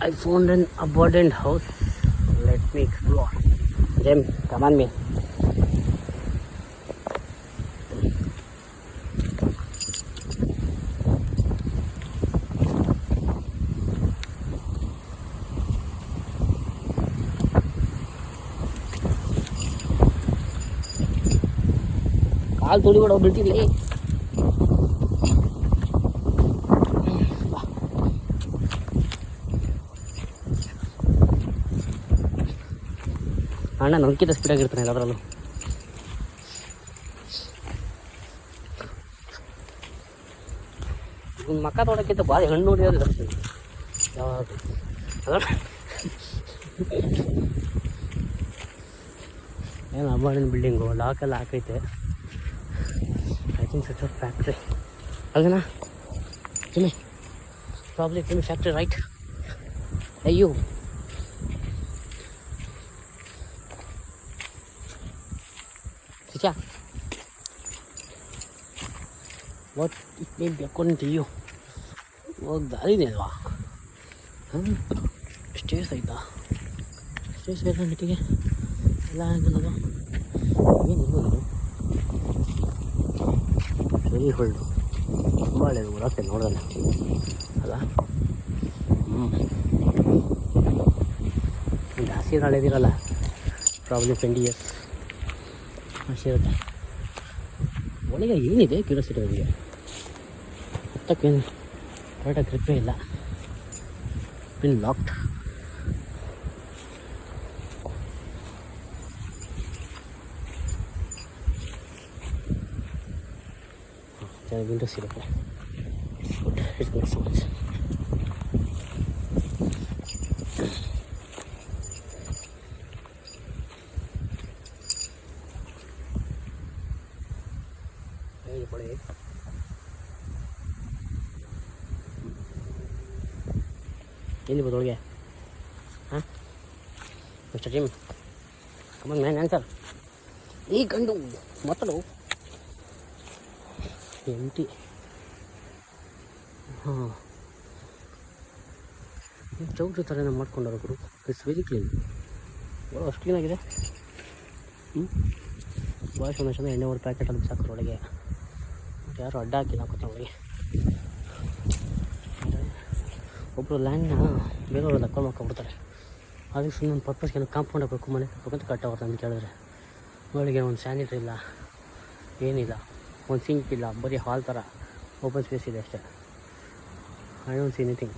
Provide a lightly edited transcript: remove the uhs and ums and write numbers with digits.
I found an abandoned house. Let me explore. Jim, come on me. ಕಾಲು ತುಳಿ ಕೂಡ ಬಿಡ್ತಿರ್ಲಿ. ಅಣ್ಣ ನಮ್ಕಿಂತ ಸ್ಪೀಡಾಗಿರ್ತಾನೆ ಅದರಲ್ಲೂ. ಇವ್ನ ಮಕ್ಕ ನೋಡೋಕ್ಕಿಂತ ಭಾಳ ಹೆಣ್ಣು ನೋಡಿದ್ರೆ ಯಾವಾಗ ಏನು ಅಬ್ಬಾಡಿನ ಬಿಲ್ಡಿಂಗು ಲಾಕೆಲ್ಲ ಹಾಕೈತೆ. I think it's a factory ಅಲ್ಲೇನಾ Jimmy? Probably Jimmy factory right? ಅಯ್ಯೋ what it may be according to you? ಹೋಗಿ ದಾರಿನೇ ಅಲ್ವಾ? ಸ್ಟೇರ್ಸ್ ಆಯ್ತಾ? ಸ್ಟೇರ್ಸ್ ಬೇಕಾ ಮಿಟ್ಟಿಗೆ ಎಲ್ಲ ಆಗಲ್ಲವ? ಏನಿರ್ಬೋದು ಸರಿ ಹೊಳ್ಳು ತುಂಬ ಒಳ್ಳೆಯದು ಬರುತ್ತೆ ನೋಡೋಣ ಅಲ್ಲ. ಜಾಸ್ತಿ ಹಳೆದಿರಲ್ಲ, ಪ್ರಾಬ್ಲಿ 20 years ಅಷ್ಟೇ ಇರುತ್ತೆ. ಒಳಗೆ ಏನಿದೆ ಕ್ಯೂರಿಯಾಸಿಟಿ ನನಗೆ. ಹತ್ತಕ್ಕೇನು ಕರೆಕ್ಟಾಗಿ ಗ್ರಿಪ್ಪೇ ಇಲ್ಲ. Been locked. ಚೆನ್ನಾಗಿ ವಿಂಡೋಸ್ ಇರುತ್ತೆ. Good, it's make sense. ಏನಿರ್ಬೋದು ಒಳಗೆ? ಹಾಂ mister Jim, come on man answer. ಈ ಗಂಡು ಮತ್ತಳು ಎಂಟಿ. ಹಾಂ, ಚೌಟ್ರಿ ಥರನೇ ಮಾಡ್ಕೊಂಡವ್ರು ಗುರು. It's very clean. ಅಷ್ಟು ಕ್ಲೀನಾಗಿದೆ. ಬಾಯ್ಸ್ ಒಂದಷ್ಟು ಎಣ್ಣೆ ಒಂದು ಪ್ಯಾಕೆಟಲ್ಲಿ ಸಾಕೋರು ಒಳಗೆ. ಯಾರು ಅಡ್ಡ ಹಾಕಿಲ್ಲ ಹಾಕೋತ ಒಳಗೆ. ಒಬ್ಬರು ಲ್ಯಾಂಡ್ನ ಬೇರೆಯವ್ರೆಲ್ಲ ಕಾಲ್ ಮಾಡ್ಕೊಬಿಡ್ತಾರೆ. ಅದಕ್ಕೆ ಸುಮ್ಮನೆ ಒಂದು ಪರ್ಪಸ್ಗೆ ಏನೋ ಕಾಂಪೌಂಡ್ ಹಾಕಬೇಕು, ಮನೆ ಹಾಕಬೇಕಂತ ಕಟ್ಟವ್ರು ಅಂತ ಕೇಳಿದ್ರೆ ಒಳಗೆ ಒಂದು ಸ್ಯಾನಿಟ್ರಿ ಇಲ್ಲ, ಏನಿಲ್ಲ, ಒಂದು ಸಿಂಕ್ ಇಲ್ಲ, ಬರೀ ಹಾಲ್ ಥರ ಓಪನ್ ಸ್ಪೇಸ್ ಇದೆ ಅಷ್ಟೇ. I don't see anything.